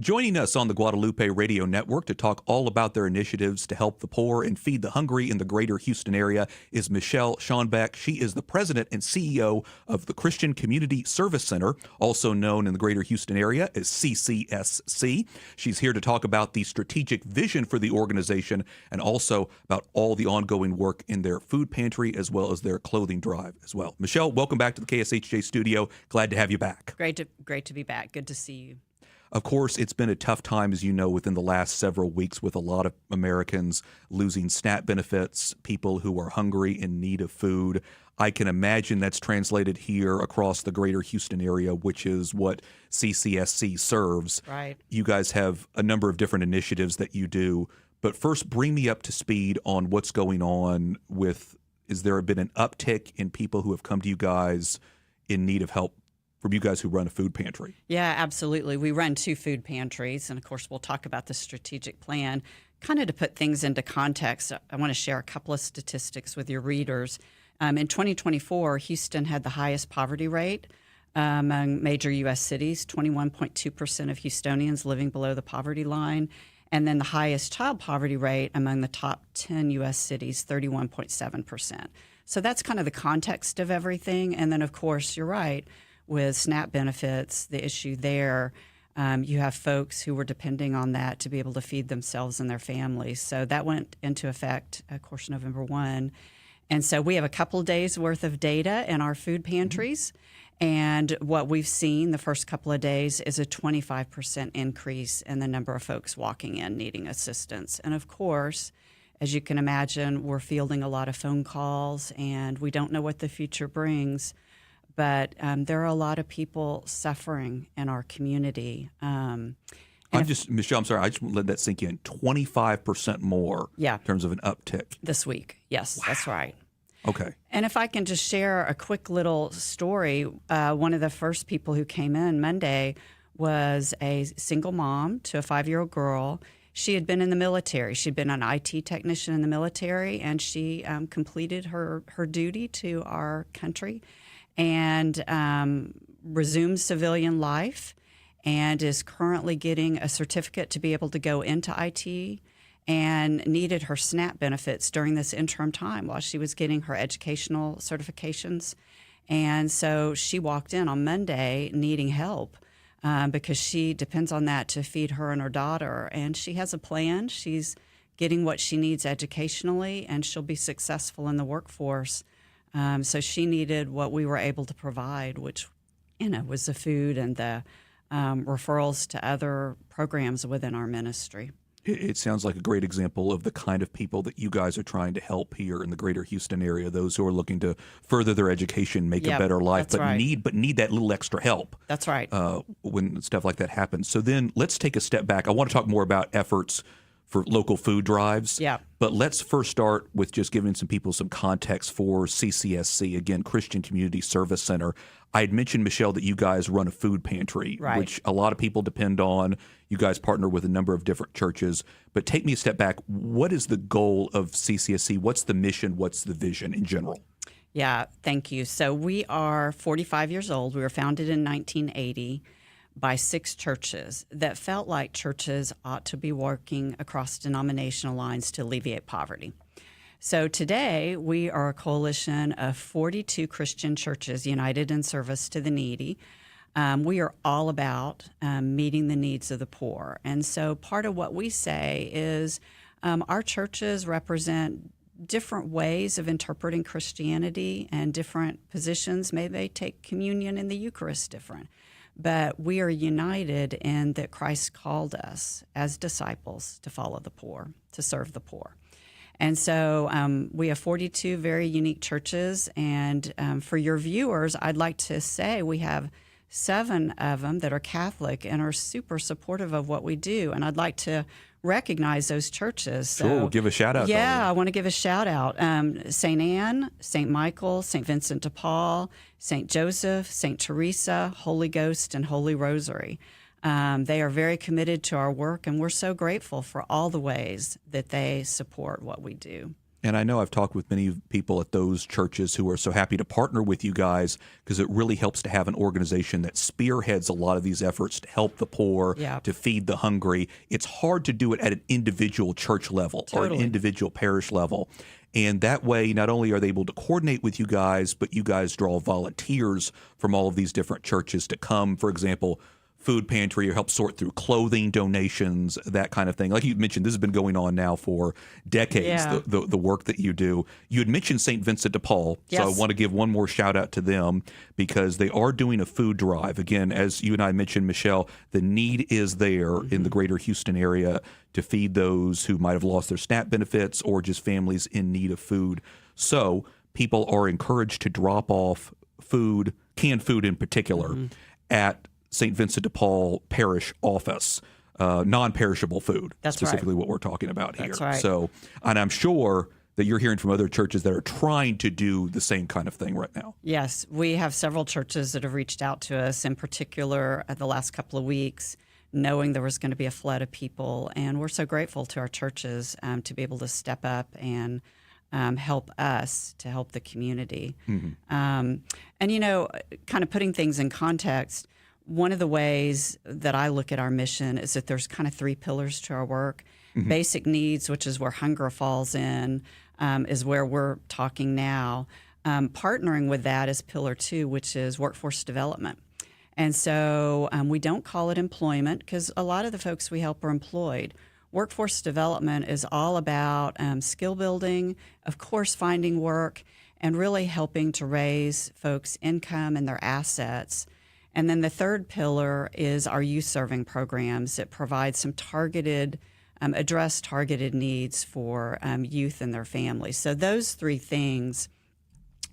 Joining us on the Guadalupe Radio Network to talk all about their initiatives to help the poor and feed the hungry in the greater Houston area is Michelle Shonbeck. She is the president and CEO of the Christian Community Service Center, also known in the greater Houston area as CCSC. She's here to talk about the strategic vision for the organization and also about all the ongoing work in their food pantry as well as their clothing drive as well. Michelle, welcome back to the KSHJ studio. Glad to have you back. Great to be back. Good to see you. Of course, it's been a tough time, as you know, within the last several weeks with a lot of Americans losing SNAP benefits, people who are hungry in need of food. I can imagine that's translated here across the greater Houston area, which is what CCSC serves. Right. You guys have a number of different initiatives that you do. But first, bring me up to speed on what's going on with, is there been an uptick in people who have come to you guys in need of help from you guys who run a food pantry? Yeah, absolutely. We run 2 food pantries, and of course, we'll talk about the strategic plan. Kind of to put things into context, I want to share a couple of statistics with your readers. In 2024, Houston had the highest poverty rate among major U.S. cities, 21.2% of Houstonians living below the poverty line, and then the highest child poverty rate among the top 10 U.S. cities, 31.7%. So that's kind of the context of everything. And then, of course, you're right. With SNAP benefits, the issue there, you have folks who were depending on that to be able to feed themselves and their families. So that went into effect, of course, November 1. And so we have a couple days worth of data in our food pantries. And what we've seen the first couple of days is a 25% increase in the number of folks walking in needing assistance. And of course, as you can imagine, we're fielding a lot of phone calls, and we don't know what the future brings. But there are a lot of people suffering in our community. Michelle, I'm sorry, I just want to let that sink in. 25% more in terms of an uptick. This week. Yes, wow. That's right. Okay. And if I can just share a quick little story, one of the first people who came in Monday was a single mom to a 5-year-old girl. She had been in the military. She'd been an IT technician in the military, and she completed her duty to our country and resumed civilian life, and is currently getting a certificate to be able to go into IT, and needed her SNAP benefits during this interim time while she was getting her educational certifications. And so she walked in on Monday needing help because she depends on that to feed her and her daughter. And she has a plan. She's getting what she needs educationally, and she'll be successful in the workforce. So she needed what we were able to provide, which, was the food and the referrals to other programs within our ministry. It sounds like a great example of the kind of people that you guys are trying to help here in the greater Houston area, those who are looking to further their education, make a better life, need that little extra help. That's right. When stuff like that happens. So then let's take a step back. I want to talk more about efforts for local food drives. Yeah. But let's first start with just giving some people some context for CCSC, again, Christian Community Service Center. I had mentioned, Michelle, that you guys run a food pantry, which a lot of people depend on. You guys partner with a number of different churches. But take me a step back. What is the goal of CCSC? What's the mission? What's the vision in general? Yeah, thank you. So we are 45 years old. We were founded in 1980. By 6 churches that felt like churches ought to be working across denominational lines to alleviate poverty. So today, we are a coalition of 42 Christian churches united in service to the needy. We are all about meeting the needs of the poor. And so part of what we say is our churches represent different ways of interpreting Christianity and different positions. Maybe they take communion and the Eucharist different. But we are united in that Christ called us as disciples to follow the poor, to serve the poor. And so we have 42 very unique churches. And for your viewers, I'd like to say we have 7 of them that are Catholic and are super supportive of what we do. And I'd like to recognize those churches. Sure, we'll give a shout out. Yeah, I want to give a shout out. St. Anne, St. Michael, St. Vincent de Paul, St. Joseph, St. Teresa, Holy Ghost, and Holy Rosary. They are very committed to our work, and we're so grateful for all the ways that they support what we do. And I know I've talked with many people at those churches who are so happy to partner with you guys because it really helps to have an organization that spearheads a lot of these efforts to help the poor, Yeah. to feed the hungry. It's hard to do it at an individual church level or an Totally. individual parish level. And that way, not only are they able to coordinate with you guys, but you guys draw volunteers from all of these different churches to come, for example, food pantry or help sort through clothing donations, that kind of thing. Like you mentioned, this has been going on now for decades, Yeah. the work that you do. You had mentioned St. Vincent de Paul, so I Yes. want to give one more shout out to them because they are doing a food drive. Again, as you and I mentioned, Michelle, the need is there in the greater Houston area to feed those who might have lost their SNAP benefits or just families in need of food. So people are encouraged to drop off food, canned food in particular, at St. Vincent de Paul Parish office, non-perishable food. That's specifically what we're talking about here. That's right. So, and I'm sure that you're hearing from other churches that are trying to do the same kind of thing right now. Yes, we have several churches that have reached out to us, in particular, the last couple of weeks, knowing there was going to be a flood of people. And we're so grateful to our churches to be able to step up and help us to help the community. And, kind of putting things in context, one of the ways that I look at our mission is that there's kind of three pillars to our work. Basic needs, which is where hunger falls in, is where we're talking now. Partnering with that is pillar 2, which is workforce development. And so we don't call it employment because a lot of the folks we help are employed. Workforce development is all about skill building, of course, finding work, and really helping to raise folks' income and their assets. And then the third pillar is our youth serving programs that provide some targeted, address targeted needs for youth and their families. So those three things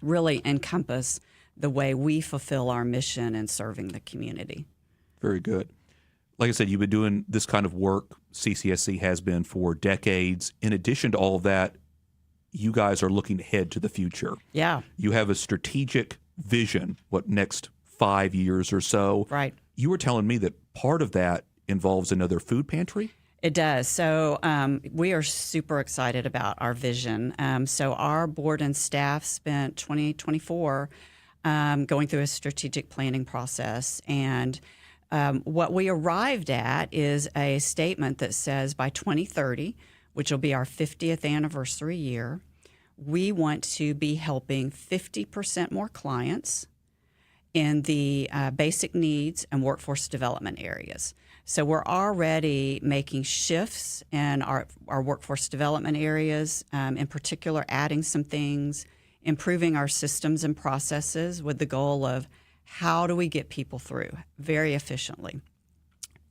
really encompass the way we fulfill our mission in serving the community. Very good. Like I said, you've been doing this kind of work, CCSC has been for decades. In addition to all of that, you guys are looking ahead to the future. Yeah. You have a strategic vision, next 5 years or so. Right. You were telling me that part of that involves another food pantry? It does. So we are super excited about our vision. So our board and staff spent 2024 going through a strategic planning process. And what we arrived at is a statement that says by 2030, which will be our 50th anniversary year, we want to be helping 50% more clients in the basic needs and workforce development areas. So we're already making shifts in our workforce development areas, in particular adding some things, improving our systems and processes with the goal of how do we get people through very efficiently.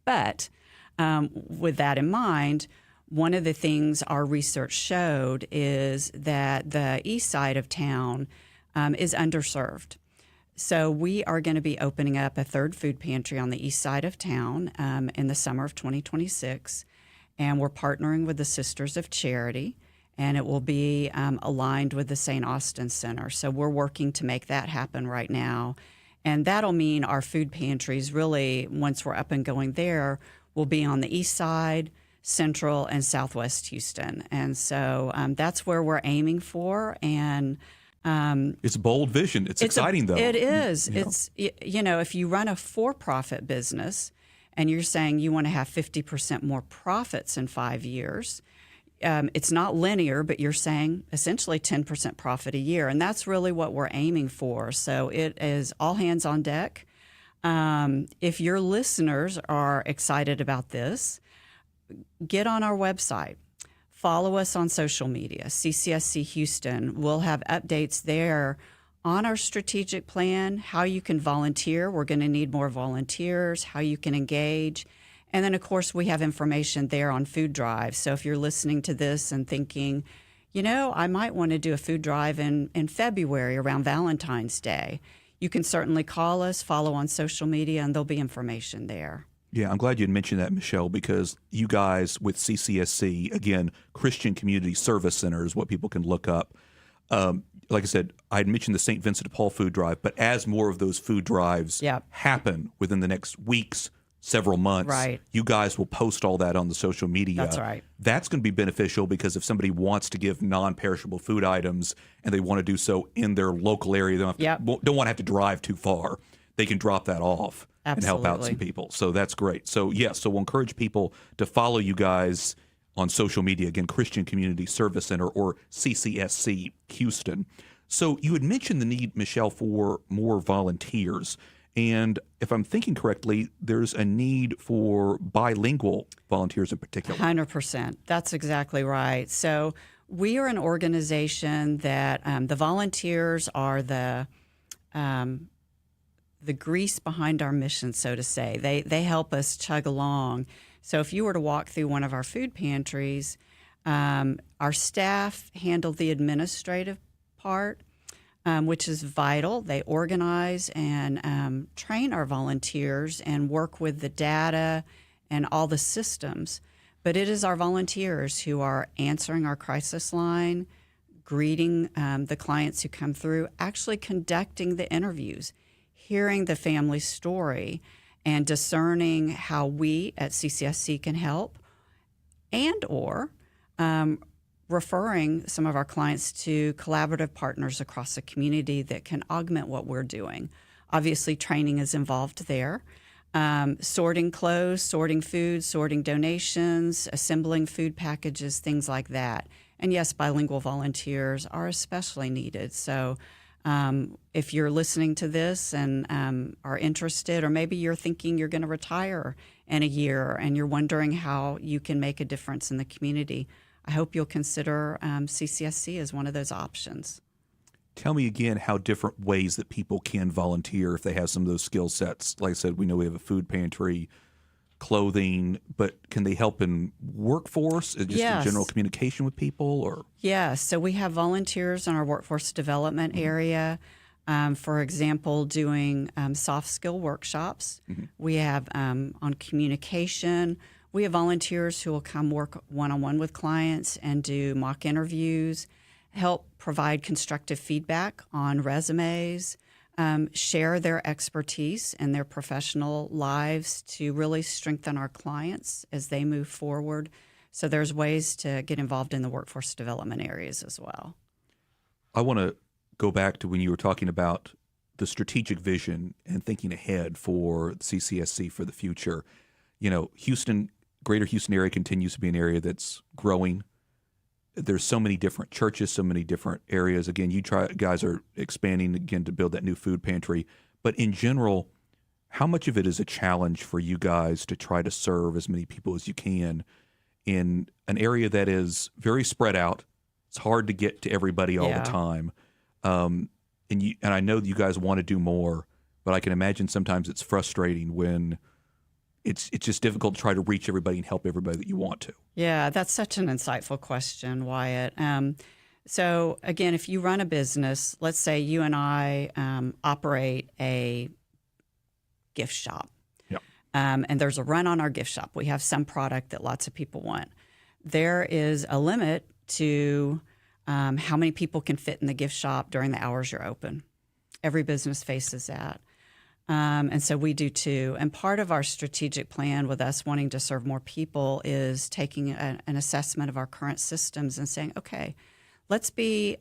But with that in mind, one of the things our research showed is that the east side of town is underserved. So we are going to be opening up a third food pantry on the east side of town in the summer of 2026. And we're partnering with the Sisters of Charity, and it will be aligned with the St. Austin Center. So we're working to make that happen right now. And that'll mean our food pantries really, once we're up and going there, will be on the east side, central, and southwest Houston. And so that's where we're aiming for. And it's a bold vision. It's exciting, though. It is. You know. It's, if you run a for-profit business and you're saying you want to have 50% more profits in 5 years, it's not linear, but you're saying essentially 10% profit a year. And that's really what we're aiming for. So it is all hands on deck. If your listeners are excited about this, get on our website. Follow us on social media, CCSC Houston. We'll have updates there on our strategic plan, how you can volunteer. We're going to need more volunteers, how you can engage. And then, of course, we have information there on food drives. So if you're listening to this and thinking, I might want to do a food drive in February around Valentine's Day, you can certainly call us, follow on social media, and there'll be information there. Yeah, I'm glad you mentioned that, Michelle, because you guys with CCSC, again, Christian Community Service Center is what people can look up. Like I said, I had mentioned the St. Vincent de Paul food drive, but as more of those food drives happen within the next weeks, several months, Right. you guys will post all that on the social media. That's right. That's going to be beneficial because if somebody wants to give non-perishable food items and they want to do so in their local area, they don't want to have to drive too far. They can drop that off and help out some people. So that's great. So yes, so we'll encourage people to follow you guys on social media. Again, Christian Community Service Center, or CCSC Houston. So you had mentioned the need, Michelle, for more volunteers. And if I'm thinking correctly, there's a need for bilingual volunteers in particular. 100%. That's exactly right. So we are an organization that the volunteers are the grease behind our mission, so to say. They help us chug along. So if you were to walk through one of our food pantries, our staff handle the administrative part, which is vital. They organize and train our volunteers and work with the data and all the systems. But it is our volunteers who are answering our crisis line, greeting the clients who come through, actually conducting the interviews, hearing the family story, and discerning how we at CCSC can help, and or referring some of our clients to collaborative partners across the community that can augment what we're doing. Obviously, training is involved there. Sorting clothes, sorting food, sorting donations, assembling food packages, things like that. And yes, bilingual volunteers are especially needed. So if you're listening to this and are interested, or maybe you're thinking you're going to retire in a year and you're wondering how you can make a difference in the community, I hope you'll consider CCSC as one of those options. Tell me again how different ways that people can volunteer if they have some of those skill sets. Like I said, we know we have a food pantry, clothing, but can they help in workforce, just in general communication with people? Or yes, so we have volunteers in our workforce development area. For example, doing soft skill workshops. We have on communication. We have volunteers who will come work one-on-one with clients and do mock interviews, help provide constructive feedback on resumes, share their expertise and their professional lives to really strengthen our clients as they move forward. So there's ways to get involved in the workforce development areas as well. I want to go back to when you were talking about the strategic vision and thinking ahead for CCSC for the future. You know, Houston, greater Houston area continues to be an area that's growing. There's so many different churches, so many different areas. Again, you guys are expanding again to build that new food pantry. But in general, how much of it is a challenge for you guys to try to serve as many people as you can in an area that is very spread out? It's hard to get to everybody all the time. And I know that you guys want to do more, but I can imagine sometimes it's frustrating when it's just difficult to try to reach everybody and help everybody that you want to. Yeah, that's such an insightful question, Wyatt. So again, if you run a business, let's say you and I operate a gift shop, and there's a run on our gift shop. We have some product that lots of people want. There is a limit to how many people can fit in the gift shop during the hours you're open. Every business faces that. And so we do too. And part of our strategic plan with us wanting to serve more people is taking an assessment of our current systems and saying, okay, let's be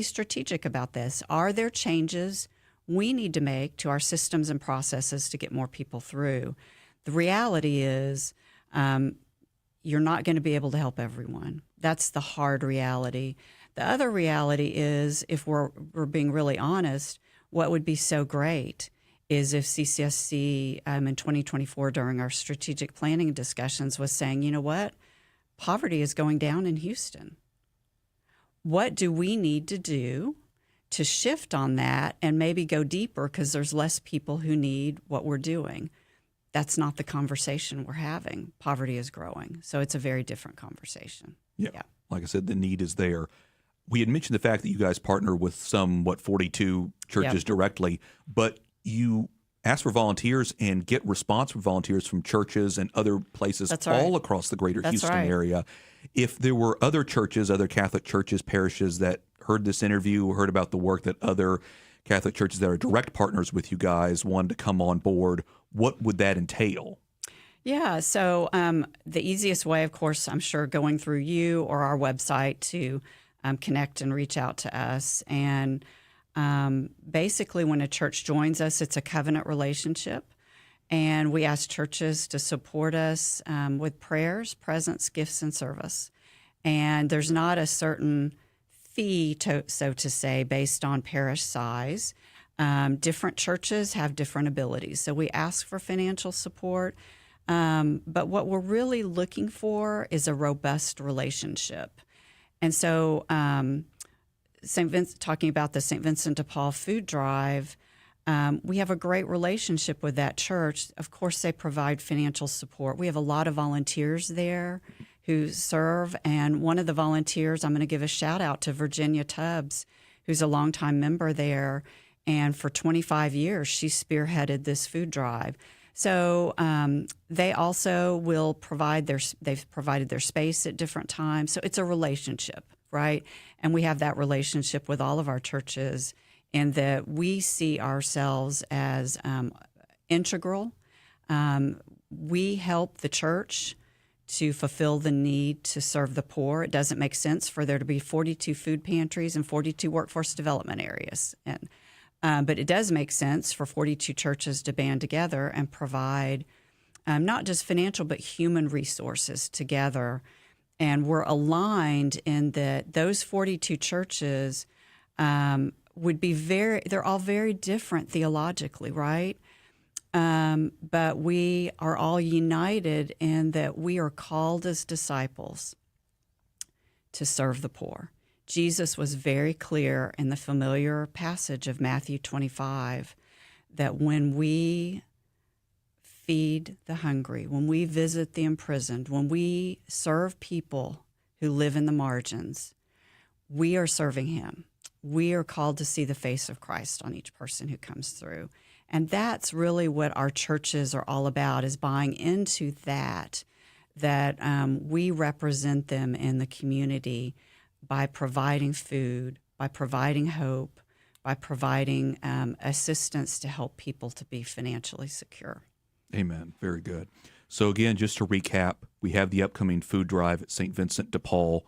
strategic about this. Are there changes we need to make to our systems and processes to get more people through? The reality is you're not going to be able to help everyone. That's the hard reality. The other reality is, if we're being really honest, what would be so great is if CCSC in 2024 during our strategic planning discussions was saying, you know what, poverty is going down in Houston. What do we need to do to shift on that and maybe go deeper because there's less people who need what we're doing? That's not the conversation we're having. Poverty is growing. So it's a very different conversation. Yeah. Like I said, the need is there. We had mentioned the fact that you guys partner with some, 42 churches directly, but you ask for volunteers and get response from volunteers from churches and other places all across the greater Houston area. If there were other churches, other Catholic churches, parishes that heard this interview, heard about the work that other Catholic churches that are direct partners with you guys wanted to come on board, what would that entail? Yeah, so the easiest way, of course, I'm sure going through you or our website to connect and reach out to us. And basically, when a church joins us, it's a covenant relationship. And we ask churches to support us with prayers, presence, gifts, and service. And there's not a certain fee, so to say, based on parish size. Different churches have different abilities. So we ask for financial support. But what we're really looking for is a robust relationship. And so talking about the St. Vincent de Paul food drive, we have a great relationship with that church. Of course, they provide financial support. We have a lot of volunteers there who serve. And one of the volunteers, I'm going to give a shout out to Virginia Tubbs, who's a longtime member there. And for 25 years, she spearheaded this food drive. So they also will they've provided their space at different times. So it's a relationship, right? And we have that relationship with all of our churches, in that we see ourselves as integral. We help the church to fulfill the need to serve the poor. It doesn't make sense for there to be 42 food pantries and 42 workforce development areas. But it does make sense for 42 churches to band together and provide not just financial, but human resources together. And we're aligned in that those 42 churches they're all very different theologically, right? But we are all united in that we are called as disciples to serve the poor. Jesus was very clear in the familiar passage of Matthew 25 that when we feed the hungry, when we visit the imprisoned, when we serve people who live in the margins, we are serving him. We are called to see the face of Christ on each person who comes through. And that's really what our churches are all about, is buying into that we represent them in the community by providing food, by providing hope, by providing assistance to help people to be financially secure. Amen. Very good. So again, just to recap, we have the upcoming food drive at St. Vincent de Paul.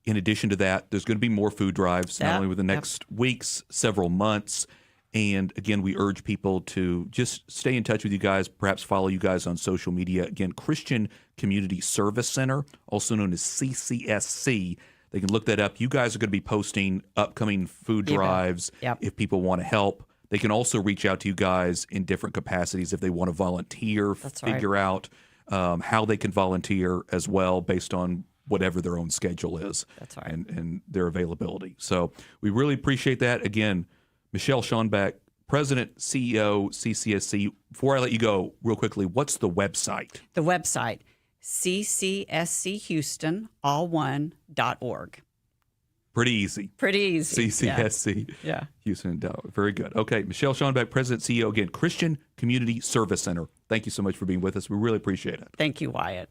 In addition to that, there's going to be more food drives, not only within the next weeks, several months. And again, we urge people to just stay in touch with you guys, perhaps follow you guys on social media. Again, Christian Community Service Center, also known as CCSC. They can look that up. You guys are going to be posting upcoming food drives if people want to help. They can also reach out to you guys in different capacities if they want to volunteer, figure out how they can volunteer as well based on whatever their own schedule is. That's right. And their availability. So we really appreciate that. Again, Michelle Shonbeck, President, CEO, CCSC. Before I let you go, real quickly, what's the website? The website, CCSCHouston, all one.org. Pretty easy. CCSC. Yeah. Houston. Very good. Okay. Michelle Shonbeck, President, CEO, again, Christian Community Service Center. Thank you so much for being with us. We really appreciate it. Thank you, Wyatt.